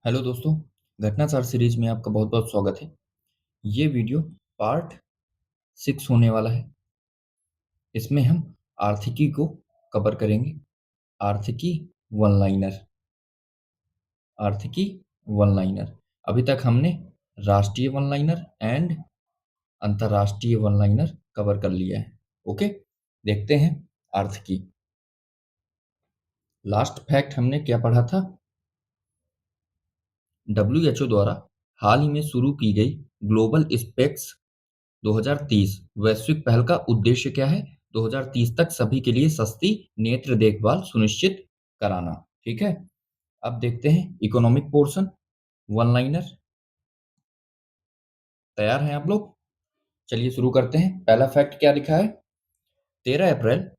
Hello दोस्तों, घटनाचार series में आपका बहुत बहुत स्वागत है। ये वीडियो पार्ट 6 होने वाला है। इसमें हम आर्थिकी को कवर करेंगे। आर्थिकी वन लाइनर। आर्थिकी वन लाइनर। अभी तक हमने राष्ट्रीय वन लाइनर एंड अंतर्राष्ट्रीय वन लाइनर कवर कर लिया है। ओके, देखते हैं आर्थिकी। लास्ट फैक्ट हमने क्या पढ़ा था? WHO द्वारा हाल ही में शुरू की गई ग्लोबल स्पेक्स 2030 वैश्विक पहल का उद्देश्य क्या है? 2030 तक सभी के लिए सस्ती नेत्र देखभाल सुनिश्चित कराना। ठीक है, अब देखते हैं इकोनॉमिक पोर्शन वन लाइनर। तैयार हैं आप लोग? चलिए शुरू करते हैं। पहला फैक्ट क्या लिखा है? 13 अप्रैल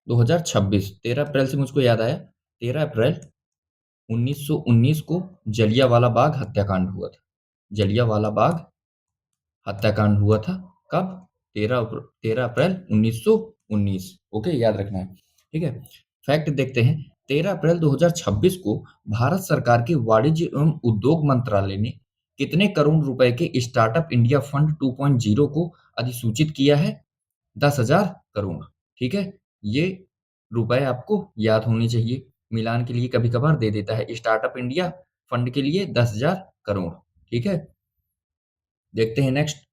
2026। 13 अप्रैल से मुझको याद आया, 13 अप्रैल 1919 को जलियांवाला बाग हत्याकांड हुआ था। जलियांवाला बाग हत्याकांड हुआ था कब? 13 अप्रैल 1919। ओके, याद रखना है। ठीक है, फैक्ट देखते हैं। 13 अप्रैल 2026 को भारत सरकार के वाणिज्य एवं उद्योग मंत्रालय ने कितने करोड़ रुपए के स्टार्टअप इंडिया फंड 2.0 को अधिसूचित किया है? 10,000 करोड़। ठीक है, ये रुपए आपको याद होने चाहिए। मिलान के लिए कभी कभार दे देता है स्टार्टअप इंडिया फंड के लिए 10,000 करोड़। ठीक है, देखते हैं नेक्स्ट।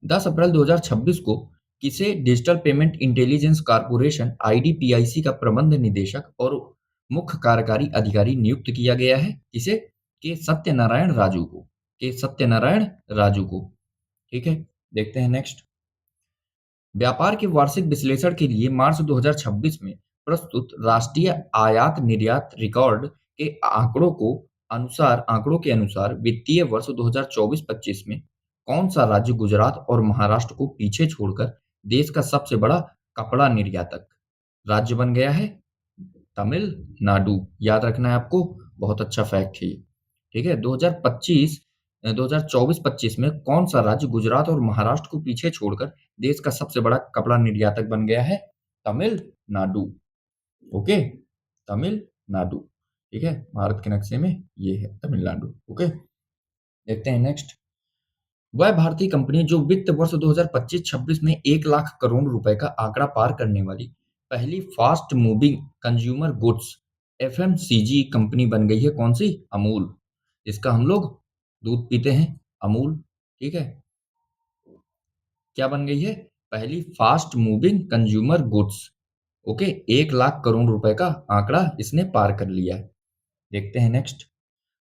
10 अप्रैल 2026 को किसे डिजिटल पेमेंट इंटेलिजेंस कॉर्पोरेशन आईडीपीआईसी का प्रबंध निदेशक और मुख्य कार्यकारी अधिकारी नियुक्त किया गया है? किसे? के सत्यनारायण राजू को। के सत्यनारायण राजू को। ठीक है, देखते हैं नेक्स्ट। व्यापार के वार्षिक विश्लेषण के लिए मार्च 2026 में प्रस्तुत राष्ट्रीय आयात निर्यात रिकॉर्ड के आंकड़ों के अनुसार वित्तीय वर्ष 2024-25 में कौन सा राज्य गुजरात और महाराष्ट्र को पीछे छोड़कर देश का सबसे बड़ा कपड़ा निर्यातक राज्य बन गया है? तमिलनाडु। याद रखना है आपको, बहुत अच्छा फैक्ट है ये। ठीक है, 2024-25 में कौन सा राज्य गुजरात और महाराष्ट्र को पीछे छोड़कर देश का सबसे बड़ा कपड़ा निर्यातक बन गया है? तमिलनाडु। ओके, तमिलनाडु। ठीक है, भारत के नक्शे में ये है तमिलनाडु। ओके, देखते हैं नेक्स्ट। वह भारतीय कंपनी जो वित्त वर्ष 2025-26 में 1 लाख करोड़ रुपए का आंकड़ा पार करने वाली पहली fast moving consumer goods FMCG company बन गई है, कौन सी? अमूल। इसका हम लोग दूध पीते हैं, अमूल। ठीक है, क्या बन गई है? पहली fast moving consumer goods. Okay, 1 lakh crore रुपए का आंकड़ा इसने पार कर लिया है। देखते हैं नेक्स्ट।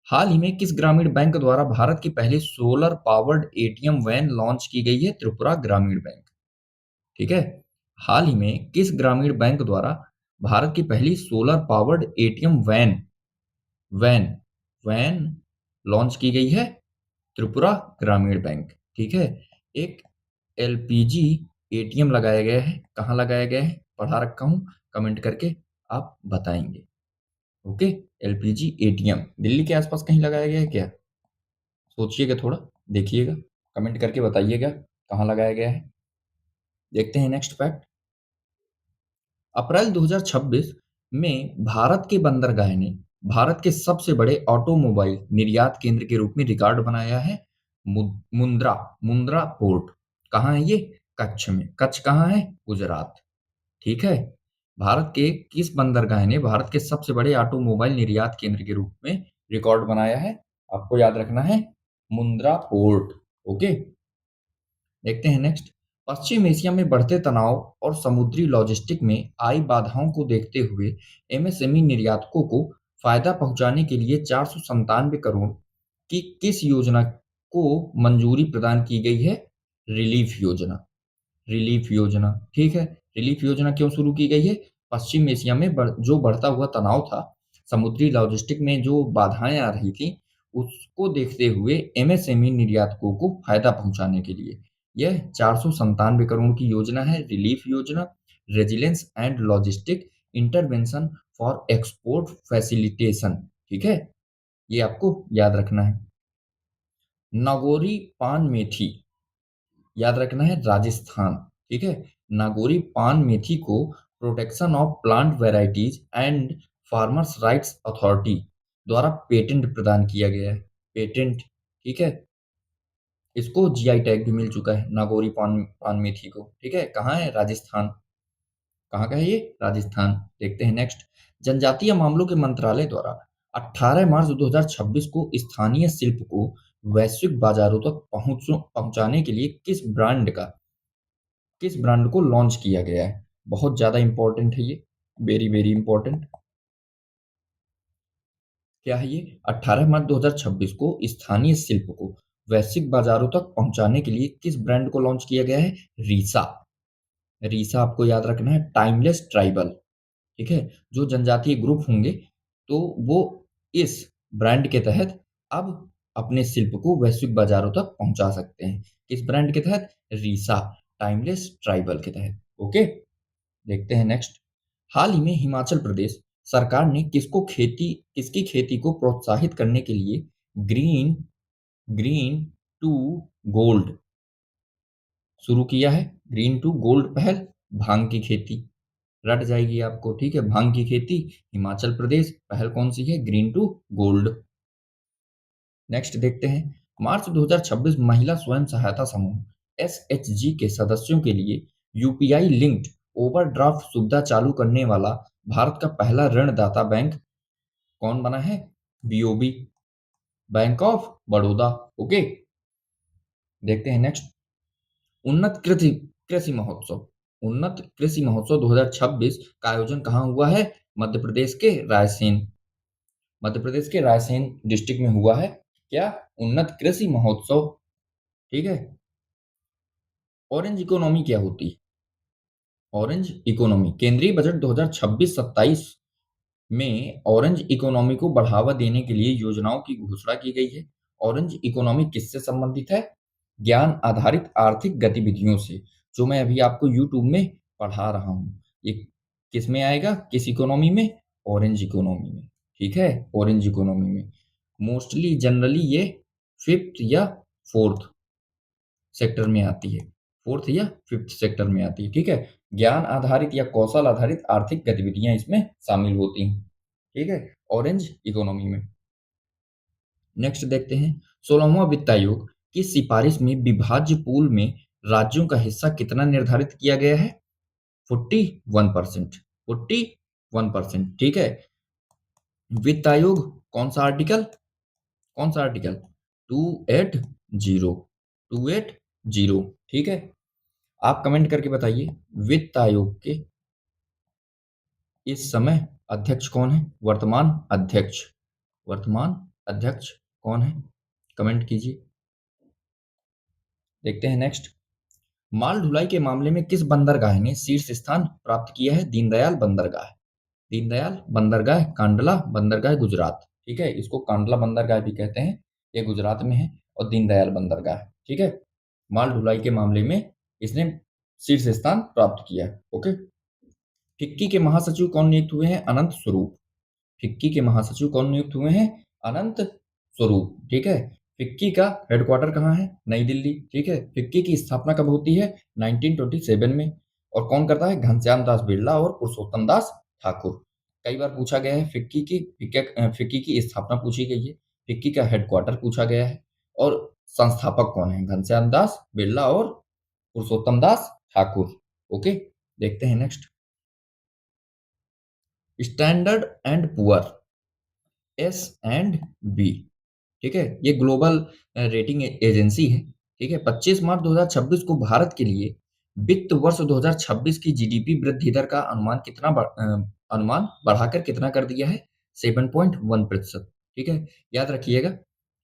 हाल ही में किस ग्रामीण बैंक द्वारा भारत की पहली solar powered ATM van launch की गई है? त्रिपुरा ग्रामीण बैंक। ठीक है, हाल ही में किस ग्रामीण बैंक द्वारा भारत की पहली solar powered ATM van van launch की गई है? त्रिपुरा ग्रामीण बैंक। ठीक है, एक एलपीजी एटीएम लगाया गया है। कहाँ लगाया गया है? पढ़ा रखा हूँ, कमेंट करके आप बताएंगे। ओके, एलपीजी एटीएम दिल्ली के आसपास कहीं लगाया गया है क्या? सोचिएगा, थोड़ा देखिएगा, कमेंट करके बताइएगा कहाँ लगाया गया है। देखते हैं नेक्स्ट फैक्ट। अप्रैल 2026 में भारत के बंदरगाह ने भारत के सबसे बड़े ऑटोमोबाइल निर्यात केंद्र के रूप में रिकॉर्ड बनाया है। मुंद्रा मुंद्रा पोर्ट कहाँ है ये? कच्छ में। कच्छ कहाँ है? गुजरात। ठीक है, भारत के किस बंदरगाह ने भारत के सबसे बड़े ऑटोमोबाइल निर्यात केंद्र के रूप में रिकॉर्ड बनाया है? आपको याद रखना है, मुंद्रा पोर्ट। ओके, देखते हैं नेक्स्ट। पश्चिम एशिया में बढ़ते तनाव और समुद्री लॉजिस्टिक में आई बाधाओं को देखते हुए एमएसएमई निर्यातकों को फायदा पहुंचाने के लिए 497 करोड़ की किस योजना को मंजूरी प्रदान की गई है? रिलीफ योजना। रिलीफ योजना। ठीक है, रिलीफ योजना क्यों शुरू की गई है? पश्चिम एशिया में जो बढ़ता हुआ तनाव था, समुद्री लॉजिस्टिक में जो बाधाएं आ रही थी, उसको देखते हुए एमएसएमई निर्यातकों को फायदा पहुंचाने के लिए यह 497 करोड़ की योजना है, रिलीफ योजना। Resilience and logistic intervention for export facilitation. ठीक है, ये आपको याद रखना है। नागौरी पान मेथी, याद रखना है, राजस्थान। ठीक है, नागौरी पान मेथी को protection of plant varieties and farmers rights authority द्वारा पेटेंट प्रदान किया गया है। पेटेंट, ठीक है। इसको जीआई टैग भी मिल चुका है, नागौरी पान पान मेथी को, ठीक है। कहाँ है? राजस्थान। कहाँ का है ये? राजस्थान। देखते हैं नेक्स्ट। जनजातीय मामलों के मंत्रालय द्वारा 18 मार्च 2026 को स्थानीय शिल्प को वैश्विक बाजारों तक पहुंचाने के लिए किस ब्रांड को लॉन्च किया गया है? बहुत ज्यादा इंपॉर्टेंट है ये, वेरी वेरी इंपॉर्टेंट। क्या है ये? 18 मार्च 2026 को स्थानीय शिल्प को वैश्विक बाजारों तक पहुंचाने के लिए किस ब्रांड को लॉन्च किया गया है? रीसा। रीसा आपको याद रखना है, टाइमलेस ट्राइबल, ठीक है। जो जनजातीय ग्रुप होंगे तो वो इस ब्रांड के तहत अब अपने शिल्प को वैश्विक बाजारों तक पहुंचा सकते हैं। किस ब्रांड के तहत? रीसा, टाइमलेस ट्राइबल के तहत। ओके, देखते हैं नेक्स्ट। हाल ही में हिमाचल प्रदेश सरकार ने किसकी खेती को प्रोत्साहित करने के लिए ग्रीन ग्रीन टू गोल्ड शुरू किया है? ग्रीन टू गोल्ड पहल, भांग की खेती, रट जाएगी आपको, ठीक है। भांग की खेती, हिमाचल प्रदेश, पहल कौन सी है? Green to gold. नेक्स्ट देखते हैं। मार्च 2026 महिला स्वयं सहायता समूह एसएचजी के सदस्यों के लिए यूपीआई लिंक्ड ओवरड्राफ्ट सुविधा चालू करने वाला भारत का पहला ऋणदाता बैंक कौन बना है? BOB, bank of Baroda. Okay, देखते हैं नेक्स्ट। उन्नत कृषि कृषि महोत्सव उन्नत कृषि महोत्सव 2026 का आयोजन कहाँ हुआ है? मध्य प्रदेश के रायसेन, मध्य प्रदेश के रायसेन डिस्ट्रिक्ट में हुआ है। क्या? उन्नत कृषि महोत्सव, ठीक है। ऑरेंज इकोनॉमी क्या होती है? ऑरेंज इकोनॉमी केंद्रीय बजट 2026-27 में ऑरेंज इकोनॉमी को बढ़ावा देने के लिए योजनाओं की घोषणा की गई है। ऑरेंज इकोनॉमी किससे संबंधित है? ज्ञान आधारित आर्थिक गतिविधियों से, जो मैं अभी आपको यूट्यूब में पढ़ा रहा हूँ। ये किस में आएगा? किस इकोनॉमी में? ऑरेंज इकोनॉमी में, ठीक है। ऑरेंज इकोनॉमी में मोस्टली जनरली ये फिफ्थ या फोर्थ सेक्टर में आती है, फोर्थ या फिफ्थ सेक्टर में आती है, ठीक है। ज्ञान आधारित या कौशल आधारित आर्थिक गतिविधियां इसमें शामिल होती हैं, ठीक है, ऑरेंज इकोनॉमी में। नेक्स्ट देखते हैं। 16वां वित्त आयोग की सिफारिश में विभाज्य पूल में राज्यों का हिस्सा कितना निर्धारित किया गया है? 41%। 41%, ठीक है। वित्त आयोग कौन सा आर्टिकल? कौन सा आर्टिकल? 280, 280, ठीक है। आप कमेंट करके बताइए वित्त आयोग के इस समय अध्यक्ष कौन है? वर्तमान अध्यक्ष कौन है? कमेंट कीजिए। देखते हैं नेक्स्ट। माल ढुलाई के मामले में किस बंदरगाह ने शीर्ष स्थान प्राप्त किया है? दीनदयाल बंदरगाह। दीनदयाल बंदरगाह, कांडला बंदरगाह, गुजरात, ठीक है। इसको कांडला बंदरगाह भी कहते हैं, ये गुजरात में है। और दीनदयाल बंदरगाह, ठीक है। माल ढुलाई के मामले में इसने शीर्ष स्थान प्राप्त किया है। ओके, फिक्की के महासचिव कौन नियुक्त हुए हैं? अनंत स्वरूप। फिक्की के महासचिव कौन नियुक्त हुए हैं? अनंत स्वरूप, ठीक है। फिक्की का हेडक्वार्टर कहाँ है? नई दिल्ली, ठीक है। फिक्की की स्थापना कब होती है? 1927 में। और कौन करता है? घनश्याम दास बिरला और पुरुषोत्तम दास ठाकुर। कई बार पूछा गया है फिक्की की स्थापना पूछी गई है, फिक्की का हेडक्वार्टर पूछा गया है, और संस्थापक कौन है? घनश्याम दास बिरला और पुरुषोत्तम दास ठाकुर। ओके, देखते हैं next. Standard and poor, S and B, ठीक है, ये ग्लोबल रेटिंग एजेंसी है, ठीक है। 25 मार्च 2026 को भारत के लिए वित्त वर्ष 2026 की जीडीपी वृद्धि दर का अनुमान बढ़ाकर कितना कर दिया है? 7.1%, ठीक है। याद रखिएगा,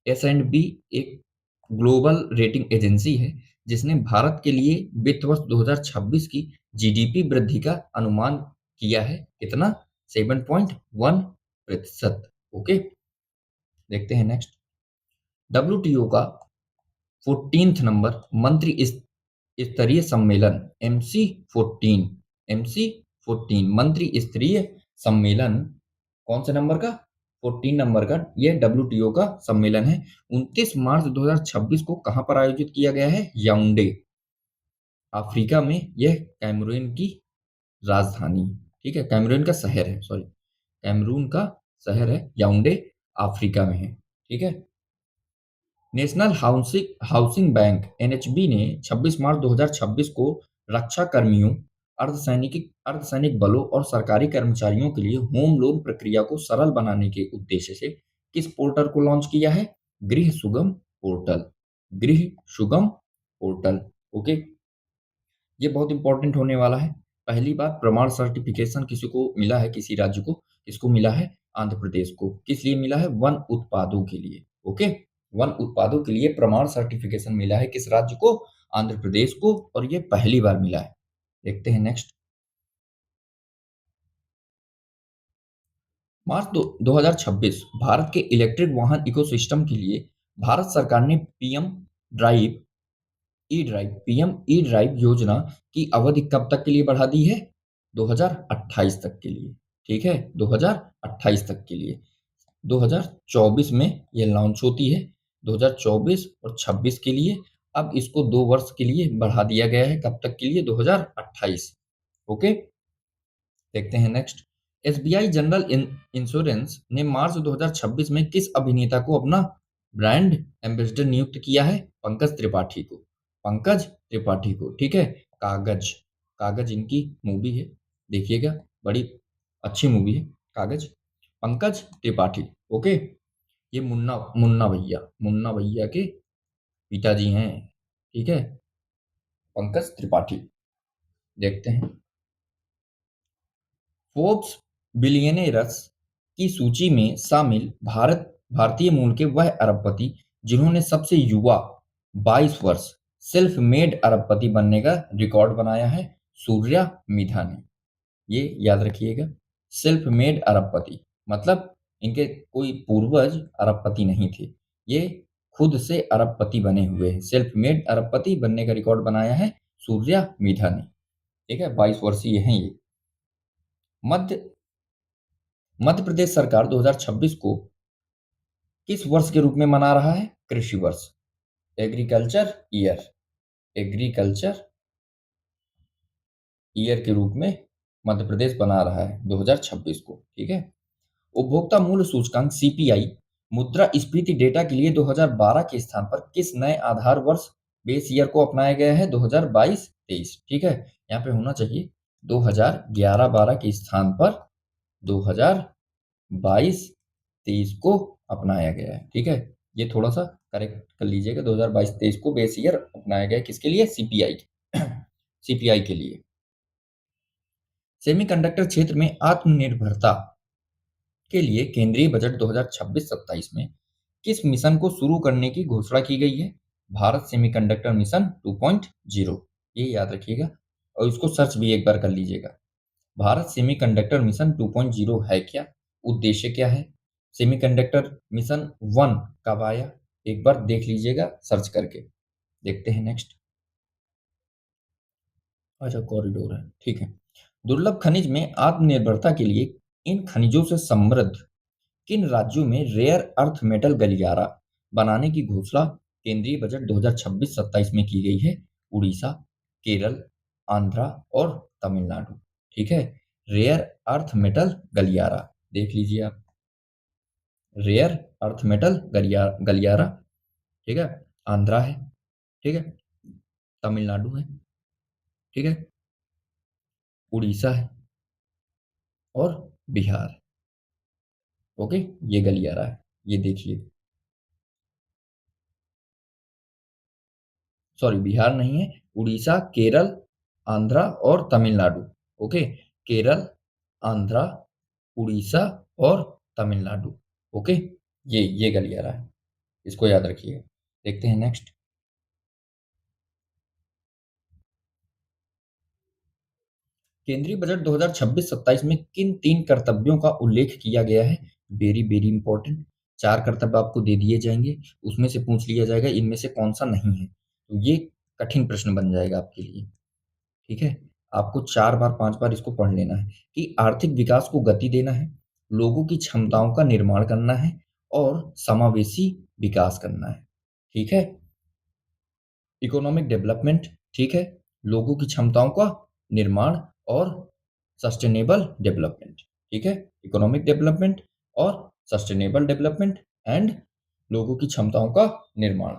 एस एंड बी एक ग्लोबल रेटिंग एजेंसी है जिसने भारत के लिए वित्त वर्ष 2026 की जीडीपी वृद्धि का अनुमान किया है। कितना? 7.1%। ओके, देखते हैं नेक्स्ट। डब्ल्यूटीओ का 14th नंबर मंत्री स्तरीय सम्मेलन MC14 मंत्री स्तरीय सम्मेलन कौन से नंबर का? 14 नंबर का ये डब्ल्यूटीओ का सम्मेलन है। 29 मार्च 2026 को कहां पर आयोजित किया गया है? याओंडे, अफ्रीका में। यह कैमरून की राजधानी, ठीक है, कैमरून का शहर है, सॉरी, कैमरून का शहर है याओंडे। अफ्रीका में है। ठीक है। National housing housing bank NHB ने 26 मार्च 2026 को रक्षा कर्मियों, अर्धसैनिक बलों और सरकारी कर्मचारियों के लिए होम लोन प्रक्रिया को सरल बनाने के उद्देश्य से किस पोर्टल को लॉन्च किया है? गृह सुगम पोर्टल। गृह सुगम पोर्टल। ओके। ये बहुत इंपॉर्टेंट होने वाला है। पहली बात, प्रमाण सर्टिफिकेशन किसी को मिला है, किसी राज्य को, किसको मिला है? आंध्र प्रदेश को। किस लिए मिला है? वन उत्पादों के लिए। ओके। वन उत्पादों के लिए प्रमाण सर्टिफिकेशन मिला है किस राज्य को? आंध्र प्रदेश को, और ये पहली बार मिला है। देखते हैं नेक्स्ट। मार्च 2026 भारत के इलेक्ट्रिक वाहन इकोसिस्टम के लिए भारत सरकार ने ड्राइव पीएम ई ड्राइव योजना की अवधि कब तक के लिए बढ़ा दी है? 2028 तक के लिए। ठीक है, 2028 तक के लिए। 2024 में ये लॉन्च होती है, 2024 और 26 के लिए। अब इसको 2 वर्ष के लिए बढ़ा दिया गया है, कब तक के लिए? 2028। ओके। देखते हैं नेक्स्ट। एसबीआई जनरल इंश्योरेंस ने मार्च 2026 में किस अभिनेता को अपना ब्रांड एम्बेसडर नियुक्त किया है? पंकज त्रिपाठी को। पंकज त्रिपाठी को। ठीक है। कागज। कागज इनकी मूवी है, देखिएगा, बड़ी अच्छी मूवी है कागज। पंकज त्रिपाठी। ओके। ये मुन्ना मुन्ना भैया के पिताजी हैं। ठीक है, पंकज त्रिपाठी। देखते हैं। फोर्ब्स बिलियनेयर्स की सूची में शामिल भारतीय मूल के वह अरबपति जिन्होंने सबसे युवा 22 वर्ष सेल्फ मेड अरबपति बनने का रिकॉर्ड बनाया है? सूर्या मिधा ने। ये याद रखिएगा। सेल्फ मेड अरबपति मतलब इनके कोई पूर्वज अरबपति नहीं थे, ये खुद से अरबपति बने हुए हैं। सेल्फ मेड अरबपति बनने का रिकॉर्ड बनाया है सूर्या मिधा ने। ठीक है, 22 वर्षीय हैं ये। मध्य मध्य प्रदेश सरकार 2026 को किस वर्ष के रूप में मना रहा है? कृषि वर्ष। Agriculture year. एग्रीकल्चर ईयर के रूप में मध्य प्रदेश बना रहा है 2026 को। ठीक है। उपभोक्ता मूल्य सूचकांक सीपीआई मुद्रास्फीति डेटा के लिए 2012 के स्थान पर किस नए आधार वर्ष बेस ईयर को अपनाया गया है? 2022-23। ठीक है, यहाँ पे होना चाहिए 2011-12 के स्थान पर 2022-23 को अपनाया गया है। ठीक है, ये थोड़ा सा करेक्ट कर लीजिएगा। 2022-23 को बेस ईयर अपनाया गया, किसके लिए? सीपीआई सीपीआई के लिए। सेमीकंडक्टर क्षेत्र में आत्मनिर्भरता के लिए केंद्रीय बजट 2026-27 में किस मिशन को शुरू करने की घोषणा की गई है? Bharat semiconductor mission 2.0। ये याद रखिएगा और इसको सर्च भी एक बार कर लीजिएगा। भारत सेमीकंडक्टर मिशन 2.0 है क्या? उद्देश्य क्या है? सेमीकंडक्टर मिशन 1 कब आया? एक बार देख लीजिएगा सर्च करके। देखते हैं नेक्स्ट। अच्छा, कॉरिडोर है। ठीक है। दुर्लभ खनिज में आत्मनिर्भरता के लिए इन खनिजों से समृद्ध किन राज्यों में रेयर अर्थ मेटल गलियारा बनाने की घोषणा केंद्रीय बजट 2026-27 में की गई है? उड़ीसा, केरल, आंध्रा और तमिलनाडु। ठीक है, रेयर अर्थ मेटल गलियारा देख लीजिए आप। रेयर अर्थ मेटल गलियारा। ठीक है, आंध्रा है। ठीक है, तमिलनाडु है। ठीक है, उड़ीसा है और बिहार। ओके, ये गलियारा है, ये देखिए। सॉरी, बिहार नहीं है, उड़ीसा, केरल, आंध्रा और तमिलनाडु। ओके, केरल, आंध्रा, उड़ीसा और तमिलनाडु। ओके, ये गलियारा है, इसको याद रखिए। देखते हैं नेक्स्ट। केंद्रीय बजट 2026-27 में किन 3 कर्तव्यों का उल्लेख किया गया है? Very very important. 4 कर्तव्य आपको दे दिए जाएंगे, उसमें से पूछ लिया जाएगा इनमें से कौन सा नहीं है, तो ये कठिन प्रश्न बन जाएगा आपके लिए। ठीक है, आपको 4 बार 5 बार इसको पढ़ लेना है कि आर्थिक विकास को गति देना है, लोगों की क्षमताओं का निर्माण करना है और समावेशी विकास करना है। ठीक है, इकोनॉमिक डेवलपमेंट। ठीक है, लोगों की क्षमताओं का निर्माण और सस्टेनेबल डेवलपमेंट। ठीक है, इकोनॉमिक डेवलपमेंट और सस्टेनेबल डेवलपमेंट एंड लोगों की क्षमताओं का निर्माण।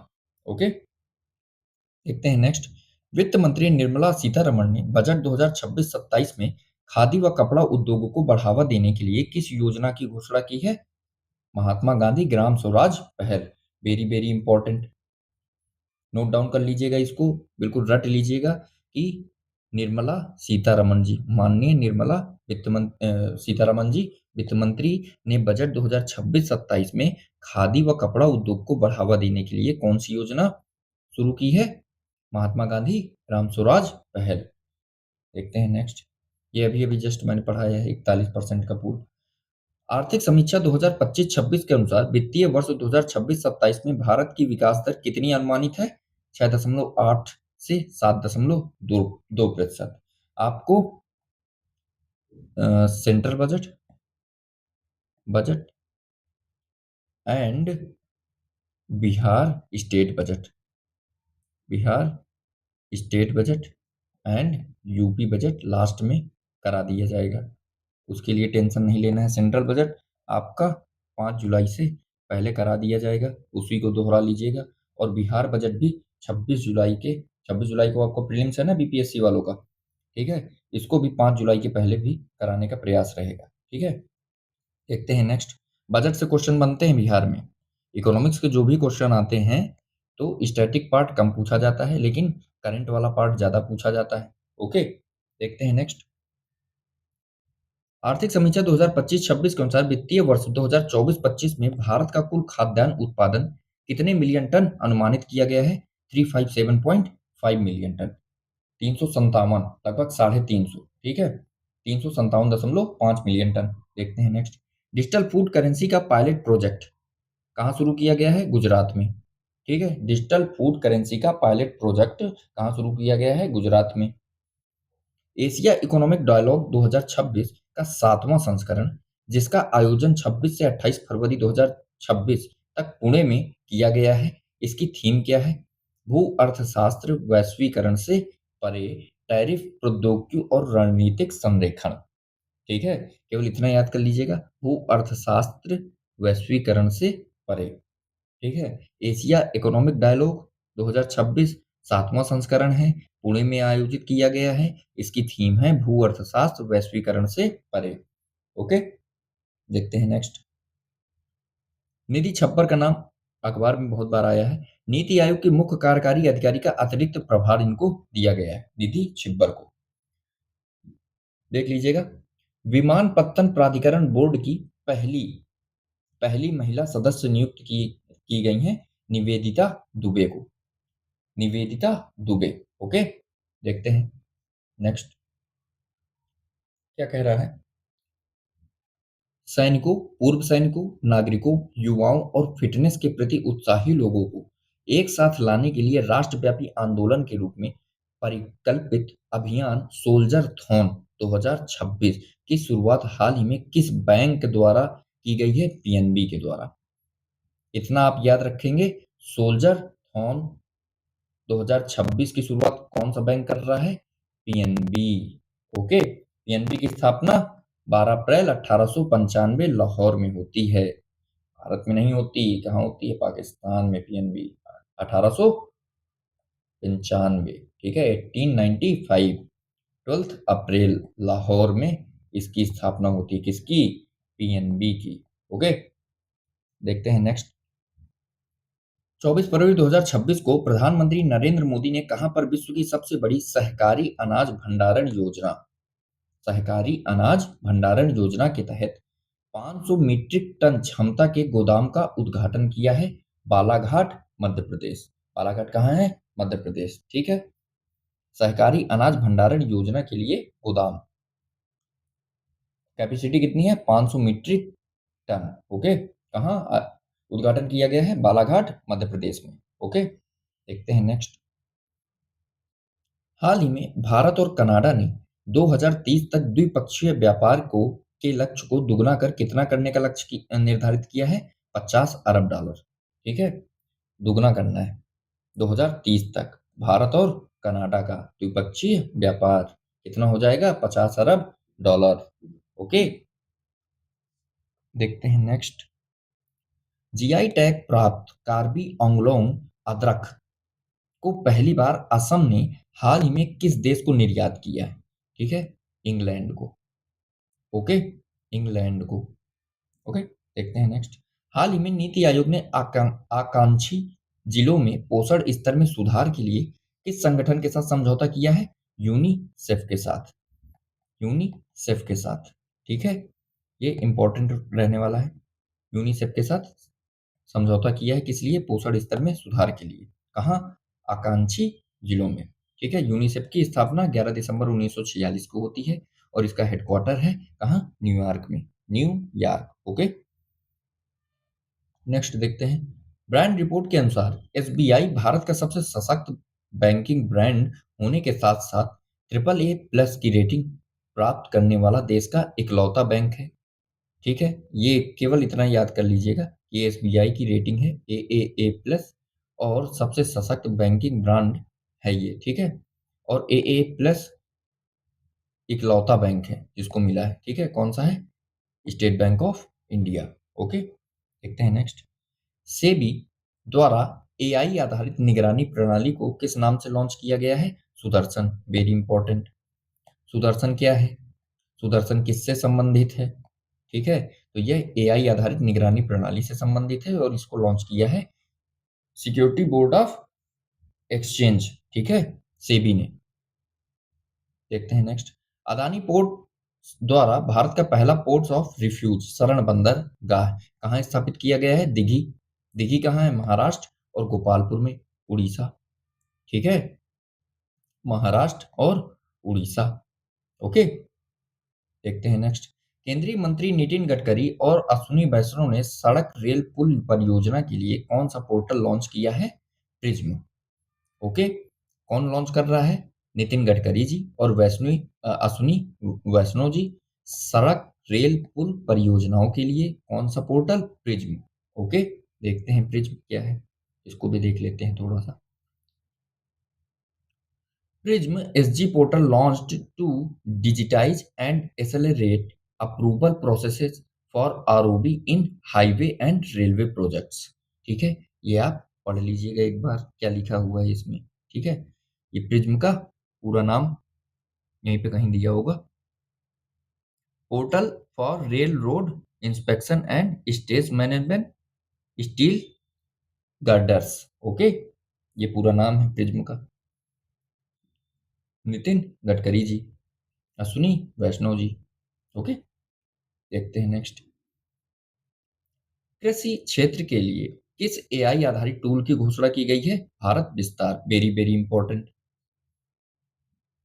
ओके, देखते हैं नेक्स्ट। वित्त मंत्री निर्मला सीतारमण ने बजट 2026-27 में खादी व कपड़ा उद्योगों को बढ़ावा देने के लिए किस योजना की घोषणा की है? महात्मा गांधी ग्राम स्वराज पहल। Very very important, note down कर लीजिएगा इसको, बिल्कुल रट लीजिएगा कि निर्मला सीतारमण जी, माननीय निर्मला सीतारमण जी वित्त मंत्री ने बजट 2026-27 में खादी व कपड़ा उद्योग को बढ़ावा देने के लिए कौन सी योजना शुरू की है? महात्मा गांधी ग्राम स्वराज पहल। देखते हैं नेक्स्ट। ये अभी अभी जस्ट मैंने पढ़ाया है 41% का पूल। आर्थिक समीक्षा 2025-26 के अनुसार वित्तीय वर्ष 2026-27 में भारत की विकास दर कितनी अनुमानित है? 6.8 से 7.2%। आपको central budget budget and Bihar state budget, Bihar state budget and UP budget last में करा दिया जाएगा। उसके लिए टेंशन नहीं लेना है। सेंट्रल बजट आपका 5 जुलाई से पहले करा दिया जाएगा, उसी को दोहरा लीजिएगा। और बिहार बजट भी 26 जुलाई को आपको प्रीलिम्स है ना बीपीएससी वालों का, ठीक है, इसको भी 5 जुलाई के पहले भी कराने का प्रयास रहेगा, ठीक है। देखते हैं नेक्स्ट। बजट से क्वेश्चन बनते हैं बिहार में। इकोनॉमिक्स के जो भी क्वेश्चन आते हैं तो स्टैटिक पार्ट कम पूछा जाता है, लेकिन करंट वाला पार्ट ज्यादा पूछा जाता है। ओके, देखते हैं नेक्स्ट। आर्थिक समीक्षा 2025-26 के अनुसार वित्तीय वर्ष 2024-25 में भारत का कुल खाद्यान्न उत्पादन कितने मिलियन टन अनुमानित किया गया है? 357.5 मिलियन टन, 357, लगभग 350, ठीक है, 357.5 मिलियन टन। देखते हैं नेक्स्ट। डिजिटल फूड करेंसी का पायलट प्रोजेक्ट कहाँ शुरू किया गया है? गुजरात में, ठीक है। डिजिटल फूड करेंसी का पायलट प्रोजेक्ट कहाँ शुरू किया गया है? गुजरात में। एशिया इकोनॉमिक डायलॉग 2026 का 7वां संस्करण, जिसका आयोजन 26 से 28 फरवरी 2026 तक पुणे में किया गया है, इसकी थीम क्या है? भू अर्थशास्त्र, वैश्वीकरण से परे, टैरिफ, प्रौद्योगिकी और रणनीतिक संरेखण, ठीक है, केवल इतना याद कर लीजिएगा, भू अर्थशास्त्र वैश्वीकरण से परे, ठीक है। एशिया इकोनॉमिक डायलॉग 2026 7वां संस्करण है, पुणे में आयोजित किया गया है, इसकी थीम है भू अर्थशास्त्र वैश्वीकरण से परे। ओके, देखते हैं नेक्स्ट। निधि छप्पर का नाम अखबार में बहुत बार आया है। नीति आयोग के मुख्य कार्यकारी अधिकारी का अतिरिक्त प्रभार इनको दिया गया है, निधि छिब्बर को। देख लीजिएगा। विमानपत्तन प्राधिकरण बोर्ड की पहली पहली महिला सदस्य नियुक्त की गई हैं निवेदिता दुबे को, निवेदिता दुबे। ओके, देखते हैं नेक्स्ट क्या कह रहा है। सैनिकों, पूर्व सैनिकों, नागरिकों, युवाओं और फिटनेस के प्रति उत्साही लोगों को एक साथ लाने के लिए राष्ट्रव्यापी आंदोलन के रूप में परिकल्पित अभियान सोल्जर थॉन 2026 की शुरुआत हाल ही में किस बैंक द्वारा की गई है? पीएनबी के द्वारा। इतना आप याद रखेंगे। सोल्जर थॉन 2026 की शुरुआत कौन सा बैंक कर रहा है? पीएनबी। ओके, पीएनबी की स्थापना 12 अप्रैल 1895 लाहौर में होती है। भारत में नहीं होती, कहाँ होती है? पाकिस्तान में पीएनबी 1895, ठीक है, 1895, 12 अप्रैल लाहौर में इसकी स्थापना होती है। किसकी? पीएनबी की। ओके, देखते हैं नेक्स्ट। 24 फरवरी 2026 को प्रधानमंत्री नरेंद्र मोदी ने कहां पर विश्व की सबसे बड़ी सहकारी अनाज भंडारण योजना के तहत 500 मीट्रिक टन क्षमता के गोदाम का उद्घाटन किया है? बालाघाट, मध्य प्रदेश। बालाघाट कहाँ है? मध्य प्रदेश, ठीक है। सहकारी अनाज भंडारण योजना के लिए गोदाम कैपेसिटी कितनी है? 500 मीट्रिक टन। ओके, कहाँ उद्घाटन किया गया है? बालाघाट, मध्य प्रदेश में। ओके, देखते हैं नेक्स्ट। हाल ही में भारत और कनाडा ने 2030 तक द्विपक्षीय व्यापार को के लक्ष्य को दुगना कर कितना करने का लक्ष्य निर्धारित किया है? 50 अरब डॉलर, ठीक है, दुगना करना है 2030 तक। भारत और कनाडा का द्विपक्षीय व्यापार कितना हो जाएगा? 50 अरब डॉलर। ओके, देखते हैं नेक्स्ट। जीआई टैग प्राप्त कार्बी आंगलोंग अदरक को पहली बार असम ने हाल ही में किस देश को निर्यात किया है? ठीक है, इंग्लैंड को। ओके, इंग्लैंड को। ओके, देखते हैं नेक्स्ट। हाल ही में नीति आयोग ने आकांक्षी जिलों में पोषण स्तर में सुधार के लिए किस संगठन के साथ समझौता किया है? यूनिसेफ के साथ। यूनिसेफ के साथ, ठीक है, ये इंपॉर्टेंट रहने वाला है। यूनिसेफ के साथ समझौता किया है किस लिए? पोषण स्तर में सुधार के लिए। कहाँ? आकांक्षी जिलों में। ठीक है, यूनिसेफ की स्थापना 11 दिसंबर 1946 को होती है और इसका हेडक्वार्टर है कहाँ? न्यूयॉर्क में। न्यूयॉर्क। ओके, नेक्स्ट देखते हैं। ब्रांड रिपोर्ट के अनुसार एसबीआई भारत का सबसे सशक्त बैंकिंग ब्रांड होने के साथ साथ ट्रिपल ए प्लस की रेटिंग प्राप्त करने वाला देश का इकलौता बैंक है। ठीक है, ये केवल इतना याद कर लीजिएगा कि एसबीआई की रेटिंग है ए प्लस और सबसे सशक्त बैंकिंग ब्रांड है ये। ठीक है, और ए प्लस इकलौता बैंक है जिसको मिला है। ठीक है, कौन सा है? State bank of India. Okay, देखते हैं नेक्स्ट। सेबी द्वारा एआई आधारित निगरानी प्रणाली को किस नाम से लॉन्च किया गया है? सुदर्शन। Very important. सुदर्शन क्या है? सुदर्शन किससे संबंधित है? ठीक है, तो यह एआई आधारित निगरानी प्रणाली से संबंधित है और इसको लॉन्च किया है सिक्योरिटी बोर्ड ऑफ एक्सचेंज। ठीक है, सेबी ने। देखते हैं नेक्स्ट। अदानी पोर्ट द्वारा भारत का पहला पोर्ट्स ऑफ रिफ्यूज शरण बंदरगाह कहाँ स्थापित किया गया है? दिघी। दिघी कहाँ है? महाराष्ट्र और गोपालपुर में उड़ीसा। ठीक है, महाराष्ट्र और उड़ीसा। ओके, देखते हैं नेक्स्ट। केंद्रीय मंत्री नितिन गडकरी और अश्विनी वैष्णव ने सड़क रेल पुल परियोजना के लिए कौन सा पोर्टल लॉन्च किया है? प्रिज्म। ओके, कौन लॉन्च कर रहा है? नितिन गडकरी जी और अश्विनी वैष्णव जी। सड़क रेल पुल परियोजनाओं के लिए कौन सा पोर्टल? प्रिज्म। ओके, देखते हैं प्रिज्म क्या है, इसको भी देख लेते हैं थोड़ा सा। Prism SG portal launched to digitize and accelerate approval processes for ROB in highway and railway projects। ठीक है, ये आप पढ़ लीजिएगा एक बार क्या लिखा हुआ है इसमें। ठीक है, ये प्रिज्म का पूरा नाम यहीं पे कहीं दिया होगा। Portal for rail road inspection and stage management steel girders. Okay, ये पूरा नाम है प्रिज्म का। नितिन गडकरी जी, अश्विनी वैष्णव जी। ओके, देखते हैं नेक्स्ट। कृषि क्षेत्र के लिए किस एआई आधारित टूल की घोषणा की गई है? भारत विस्तार। Very very important.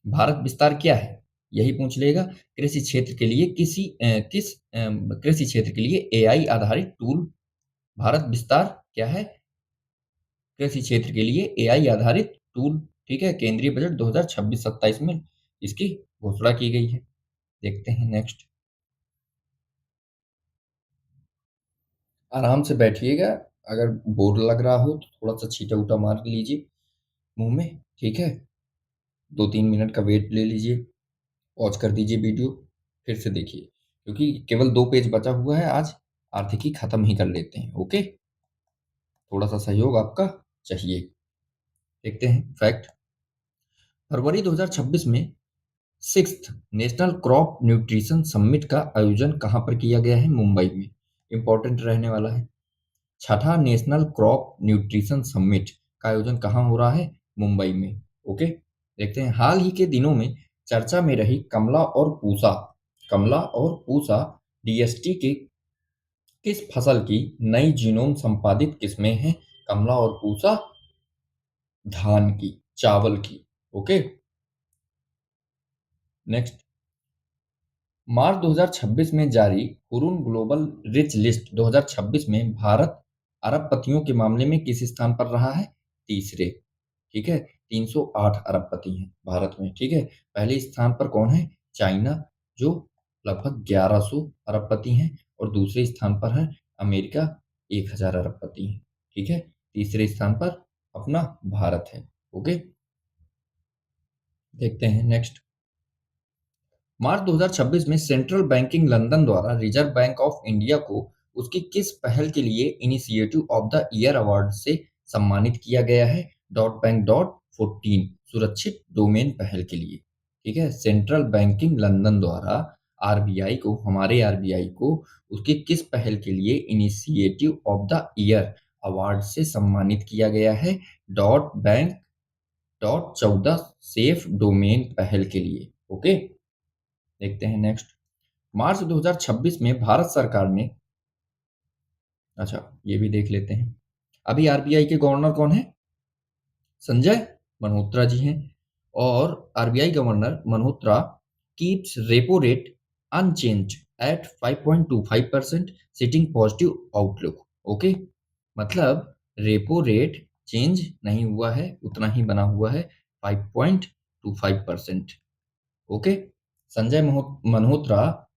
भारत विस्तार क्या है यही पूछ लेगा। कृषि क्षेत्र के लिए कृषि क्षेत्र के लिए एआई आधारित टूल भारत विस्तार क्या है? कृषि क्षेत्र के लिए एआई आधारित टूल। ठीक है, केंद्रीय बजट 2026-27 में इसकी घोषणा की गई है। देखते हैं नेक्स्ट। आराम से बैठिएगा, अगर बोर लग रहा हो तो थोड़ा सा छींटा उटा मार लीजिए मुंह में। ठीक है, 2-3 मिनट का वेट ले लीजिए, पॉज कर दीजिए वीडियो, फिर से देखिए, क्योंकि केवल 2 पेज बचा हुआ है आज। आर्थिकी खत्म ही कर लेते हैं। ओके, थोड़ा सा सहयोग आपका चाहिए। देखते हैं फैक्ट। फरवरी 2026 में sixth national crop nutrition summit का आयोजन कहाँ पर किया गया है? मुंबई में। इंपॉर्टेंट रहने वाला है। छठा नेशनल क्रॉप न्यूट्रिशन समिट का आयोजन कहाँ हो रहा है? मुंबई में। ओके, देखते हैं। हाल ही के दिनों में चर्चा में रही कमला और पूसा डीएसटी के किस फसल की नई जीनोम संपादित किस्में हैं? कमला और पूसा धान की, चावल की। Okay, next. मार्च 2026 में जारी हुरून ग्लोबल रिच लिस्ट 2026 में भारत अरबपतियों के मामले में किस स्थान पर रहा है? तीसरे। ठीक है, 308 अरबपति हैं भारत में। ठीक है, पहले स्थान पर कौन है? चाइना, जो लगभग 1100 अरबपति हैं, और दूसरे स्थान पर है अमेरिका, 1000 अरबपति हैं। ठीक है, तीसरे स्थान पर अपना भारत है। ओके, देखते हैं नेक्स्ट। मार्च 2026 में सेंट्रल बैंकिंग लंदन द्वारा रिजर्व बैंक ऑफ इंडिया को उसकी किस पहल के लिए initiative of the year award से सम्मानित किया गया है? डॉट बैंक डॉट 14 सुरक्षित डोमेन पहल के लिए। ठीक है, सेंट्रल बैंकिंग लंदन द्वारा आरबीआई को, हमारे आरबीआई को उसकी किस पहल के लिए initiative of the year award से सम्मानित किया गया है? Dot bank dot 14 safe domain पहल के लिए। ओके, देखते हैं नेक्स्ट। मार्च 2026 में भारत सरकार ने, अच्छा ये भी देख लेते हैं, अभी आरबीआई के गवर्नर कौन है? संजय मल्होत्रा जी हैं। और RBI governor Malhotra keeps repo rate unchanged at 5.25% sitting positive outlook. Okay, मतलब रेपो रेट चेंज नहीं हुआ है, उतना ही बना हुआ है 5.25%। ओके, संजय मल्होत्रा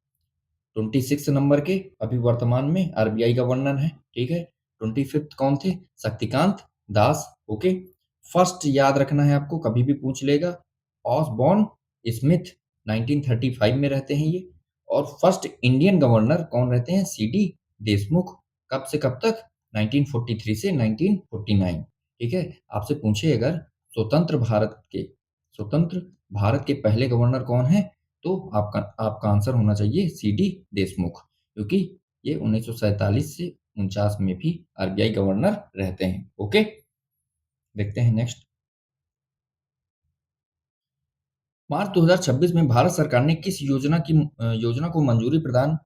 26 नंबर के अभी वर्तमान में आरबीआई गवर्नर है। ठीक है, 25 कौन थे? शक्तिकांत दास। ओके, फर्स्ट याद रखना है आपको, कभी भी पूछ लेगा। ऑसबॉर्न स्मिथ 1935 में रहते हैं ये। और फर्स्ट इंडियन गवर्नर कौन रहते हैं? सीडी देशमुख। कब से कब तक? 1943 से 1949। ठीक है, आपसे पूछे अगर स्वतंत्र भारत के पहले गवर्नर कौन है, तो आपका आंसर होना चाहिए सीडी देशमुख, क्योंकि ये 1947 से 49 में भी आरबीआई गवर्नर रहते हैं। ओके, देखते हैं नेक्स्ट। मार्च 2026 में भारत सरकार ने किस योजना को मंजूरी प्रदान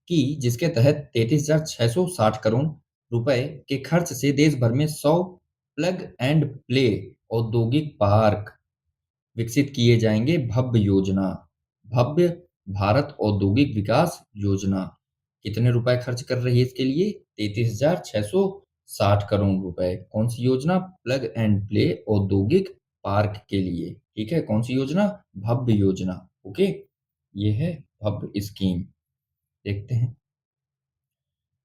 की, जिसके तहत 33,660 करोड़ रुपए के खर्च से देश भर में 100 प्लग एंड प्ले औद्योगिक पार्क विकसित किए जाएंगे? भव्य योजना, भव्य भारत औद्योगिक विकास योजना। कितने रुपए खर्च कर रही है इसके लिए? 33,660 करोड़ रुपए। कौन सी योजना? प्लग एंड प्ले औद्योगिक पार्क के लिए। ठीक है, कौन सी योजना? भव्य योजना। ओके, ये है भव्य स्कीम। देखते हैं,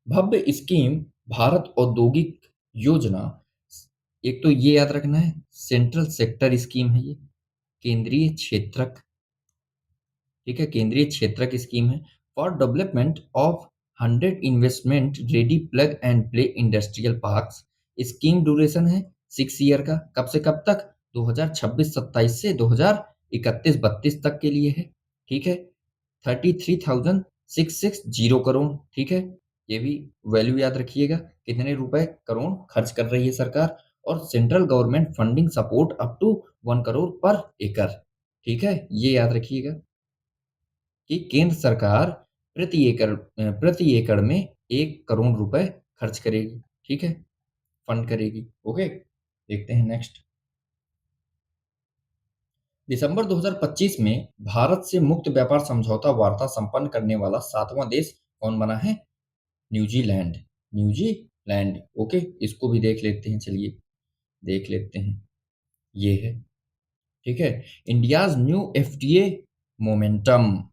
भव्य स्कीम भारत औद्योगिक योजना। एक तो ये याद रखना है, सेंट्रल सेक्टर स्कीम है ये, केंद्रीय क्षेत्रक। ठीक है, केंद्रीय क्षेत्रक स्कीम है for development of 100 investment ready plug and play industrial parks. Scheme duration है 6 ईयर का। कब से कब तक? 2026-27 से 2031-32 तक के लिए है। ठीक है, 33,660 करोड़। ठीक है, ये भी वैल्यू याद रखिएगा, कितने रुपए करोड़ खर्च कर रही है सरकार। और central government funding support up to 1 crore per acre. ठीक है, ये याद रखिएगा कि केंद्र सरकार प्रति एकड़ में 1 करोड़ रुपए खर्च करेगी। ठीक है, फंड करेगी। ओके, देखते हैं नेक्स्ट। दिसंबर 2025 में भारत से मुक्त व्यापार समझौता वार्ता संपन्न करने वाला 7वां देश कौन बना है? न्यूजीलैंड। न्यूजीलैंड। ओके, इसको भी देख लेते हैं, चलिए देख लेते हैं। ये है, ठीक है, इंडियाज न्यू एफटीए मोमेंटम।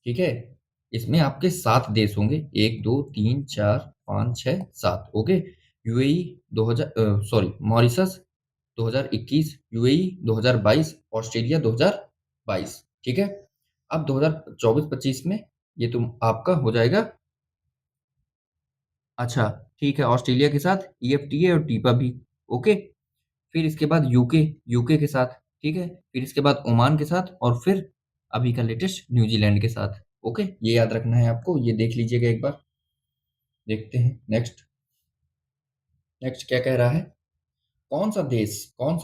ठीक है, इसमें आपके 7 देश होंगे, 1 2 3 4 5 6 7। Okay, UAE 2000, sorry Mauritius 2021, UAE 2022, Australia 2022। ठीक है, अब 2024-25 में ये तुम आपका हो जाएगा। अच्छा, ठीक है, ऑस्ट्रेलिया के साथ ईएफटीए और टीपा भी। ओके, फिर इसके बाद यूके, यूके के साथ। ठीक है, फिर इसके बाद ओमान के साथ, और फिर अभी का लेटेस्ट न्यूजीलैंड के साथ। ओके, ये याद रखना है आपको, ये देख लीजिएगा एक बार। देखते हैं नेक्स्ट। नेक्स्ट क्या कह रहा है? कौन सा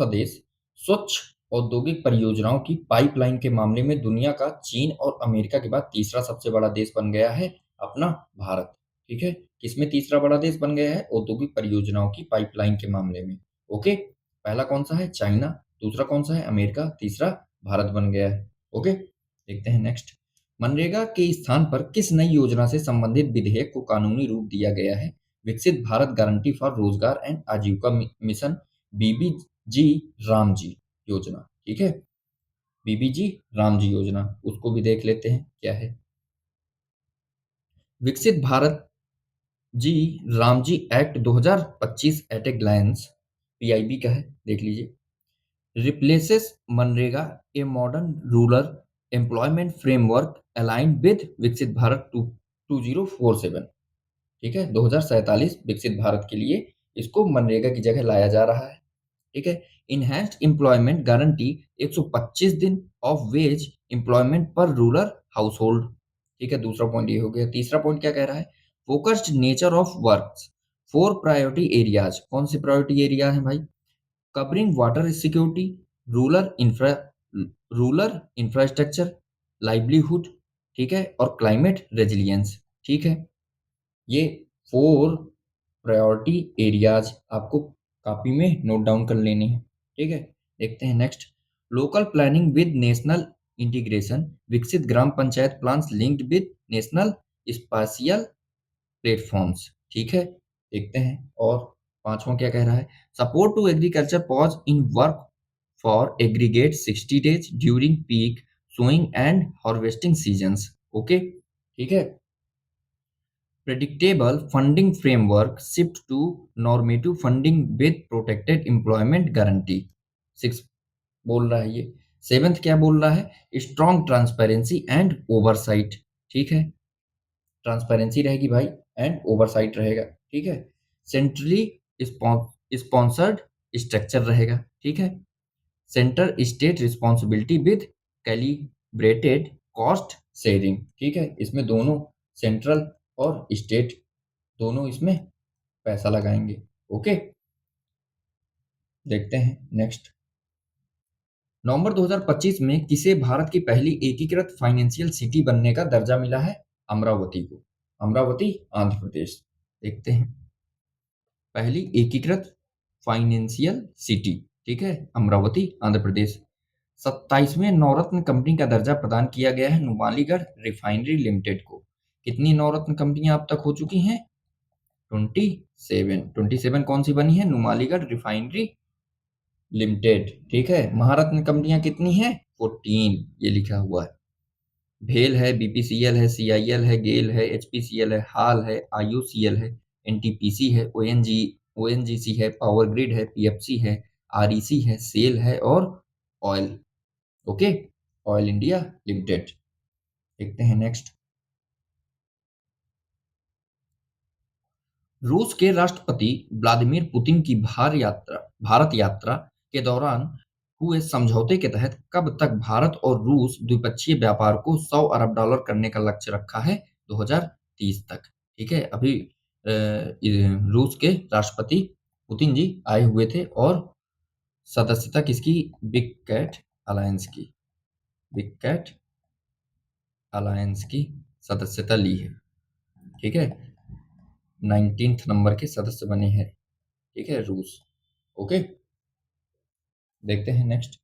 देश स्वच्छ औद्योगिक परियोजनाओं की पाइपलाइन के मामले में दुनिया का चीन और अमेरिका के बाद तीसरा सबसे बड़ा देश बन गया है? अपना भारत। ठीक है, किसमें तीसरा बड़ा देश बन गया है? औद्योगिक परियोजनाओं की पाइपलाइन के मामले में। ओके, पहला कौन सा है? चाइना। दूसरा कौन सा है? अमेरिका। तीसरा भारत बन गया है। ओके, देखते हैं नेक्स्ट। मनरेगा के स्थान पर किस नई योजना से संबंधित विधेयक को कानूनी रूप दिया गया है? विकसित भारत गारंटी फॉर रोजगार एंड आजीविका मिशन, बीबीजी रामजी योजना। ठीक है, बीबीजी रामजी योजना, उसको भी देख लेते हैं क्या है। Viksit Bharat G RAM G act 2025 at a glance, PIB का है, देख लीजिए। Replaces MNREGA a modern rural employment framework aligned with Viksit Bharat 2047। ठीक है, 2047 विकसित भारत के लिए इसको मनरेगा की जगह लाया जा रहा है। ठीक है, इनहैंस्ड एम्प्लॉयमेंट गारंटी 125 दिन ऑफ वेज एम्प्लॉयमेंट पर रूरल हाउसहोल्ड। ठीक है, दूसरा पॉइंट ये हो गया। तीसरा पॉइंट क्या कह रहा है? Focused nature of works four priority areas. कौन से प्रायोरिटी एरिया है भाई? Covering water security, rural infra rural infrastructure, livelihood, ठीक है, और क्लाइमेट रेजिलियंस। ठीक है, ये फोर प्रायोरिटी एरियाज आपको कॉपी में नोट डाउन कर लेने हैं। ठीक है, देखते हैं next. Local planning with national integration, Viksit Gram Panchayat plans linked with national spatial platforms. ठीक है, देखते हैं। और पांचवा क्या कह रहा है? Support to agriculture pause in work for aggregate 60 days during peak sowing and harvesting seasons. Okay, ठीक है। Predictable funding framework shift to normative funding with protected employment guarantee। 6 बोल रहा है ये। सेवेंथ क्या बोल रहा है? Strong transparency and oversight. ठीक है, ट्रांसपेरेंसी रहेगी भाई एंड ओवरसाइट रहेगा। ठीक है, सेंट्रली स्पॉन्सर्ड स्ट्रक्चर रहेगा। ठीक है, centre state responsibility with calibrated cost sharing. ठीक है, इसमें दोनों सेंट्रल और स्टेट दोनों इसमें पैसा लगाएंगे। ओके, देखते हैं नेक्स्ट। नवंबर 2025 में किसे भारत की पहली एकीकृत फाइनेंशियल सिटी बनने का दर्जा मिला है? अमरावती को। अमरावती, आंध्र प्रदेश। देखते हैं, पहली एकीकृत फाइनेंशियल सिटी। ठीक है, अमरावती, आंध्र प्रदेश। 27वें नवरत्न कंपनी का दर्जा प्रदान किया गया है नुमालीगढ़ रिफाइनरी लिमिटेड को। कितनी नवरत्न कंपनियां अब तक हो चुकी हैं? 27। कौन सी बनी है? Numaligarh refinery limited. ठीक है, महारत्न कंपनियां कितनी हैं? 14, ये लिखा हुआ है। भेल है, बीपीसीएल है, सीआईएल है, गेल है, एचपीसीएल है, हाल है, आईयूसीएल है, एनटीपीसी है, ओएनजीसी है, पावर ग्रिड है, पीएफसी है, आरईसी है, सेल है और oil. Okay, oil India limited. देखते हैं नेक्स्ट। रूस के राष्ट्रपति व्लादिमीर पुतिन की भारत यात्रा के दौरान हुए समझौते के तहत कब तक भारत और रूस द्विपक्षीय व्यापार को $100 अरब करने का लक्ष्य रखा है? 2030 तक। ठीक है, अभी रूस के राष्ट्रपति पुतिन जी आए हुए थे और सदस्यता किसकी? बिग कैट अलायंस की। बिग कैट अलायंस की सदस्यता ली है। ठीक है, 19th नंबर के सदस्य बने हैं। ठीक है, रूस। ओके, देखते हैं नेक्स्ट।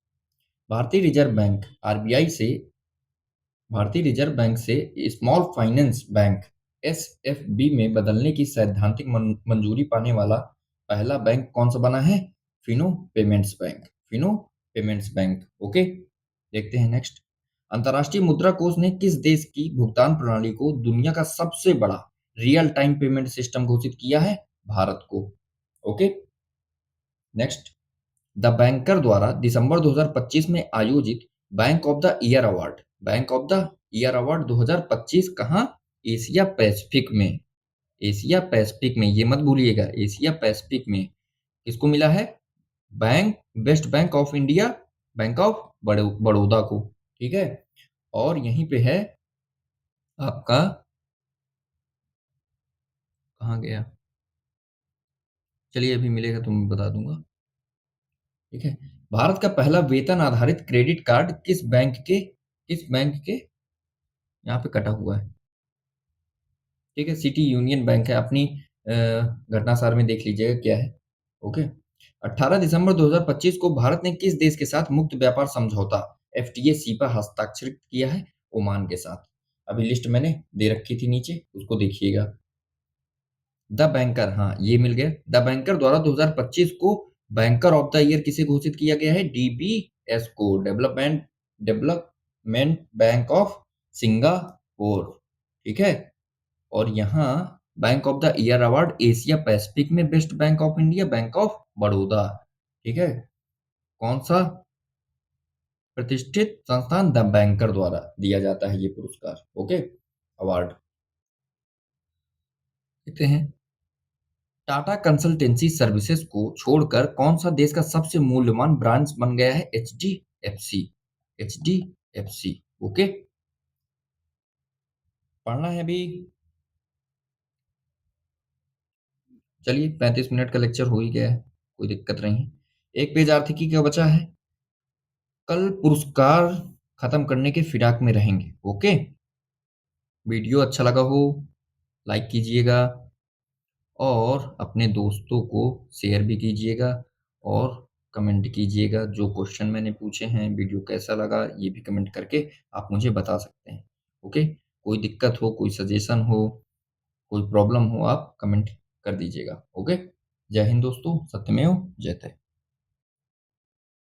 भारतीय रिजर्व बैंक आरबीआई से भारतीय रिजर्व बैंक से स्मॉल फाइनेंस बैंक एसएफबी में बदलने की सैद्धांतिक मंजूरी पाने वाला पहला बैंक कौन सा बना है? Fino payments bank. Fino payments bank. Okay, देखते हैं नेक्स्ट। अंतर्राष्ट्रीय मुद्रा कोष ने किस देश की भुगतान प्रणाली को दुनिया का सबसे बड़ा रियल टाइम पेमेंट सिस्टम घोषित किया है? भारत को। Okay, next. द बैंकर द्वारा दिसंबर 2025 में आयोजित bank of the year award 2025 कहाँ? एशिया पैसिफिक में। एशिया पैसिफिक में, ये मत भूलिएगा, एशिया पैसिफिक में किसको मिला है? Bank best bank of India, bank of Baroda को। ठीक है, और यहीं पे है आपका, कहाँ गया? चलिए, अभी मिलेगा तो मैं बता दूंगा। ठीक है, भारत का पहला वेतन आधारित क्रेडिट कार्ड किस बैंक के यहाँ पे कटा हुआ है। ठीक है, सिटी यूनियन बैंक है। अपनी घटनासार में देख लीजिएगा क्या है। ओके, 18 दिसंबर 2025 को भारत ने किस देश के साथ मुक्त व्यापार समझौता एफटीए पर हस्ताक्षर किया है? ओमान के साथ। अभी लिस्ट मैंने दे रखी थी नीचे, उसको देखिएगा। द बैंकर, हाँ ये मिल गया। द बैंकर द्वारा 2025 को बैंकर ऑफ द ईयर किसे घोषित किया गया है? डीबीएस को, डेवलपमेंट बैंक ऑफ सिंगापुर। ठीक है, और यहाँ bank of the year award Asia Pacific में best bank of India, bank of Baroda. ठीक है, कौन सा प्रतिष्ठित संस्थान? द बैंकर द्वारा दिया जाता है ये पुरस्कार। Okay, award. देखते हैं। टाटा कंसल्टेंसी सर्विसेज को छोड़कर कौन सा देश का सबसे मूल्यवान ब्रांच बन गया है? एचडीएफसी। एचडीएफसी। ओके, पढ़ना है अभी। चलिए, 35 मिनट का लेक्चर हो ही गया है, कोई दिक्कत नहीं। एक पेज आर्थिकी का बचा है। कल पुरस्कार खत्म करने के फिराक में रहेंगे। ओके, वीडियो अच्छा लगा हो लाइक कीजिएगा और अपने दोस्तों को शेयर भी कीजिएगा और कमेंट कीजिएगा। जो क्वेश्चन मैंने पूछे हैं, वीडियो कैसा लगा, ये भी कमेंट करके आप मुझे बता सकते हैं। ओके, कोई दिक्कत हो, कोई सजेशन हो, कोई प्रॉब्लम हो, आप कमेंट कर दीजिएगा। ओके, जय हिंद दोस्तों, सत्यमेव जयते।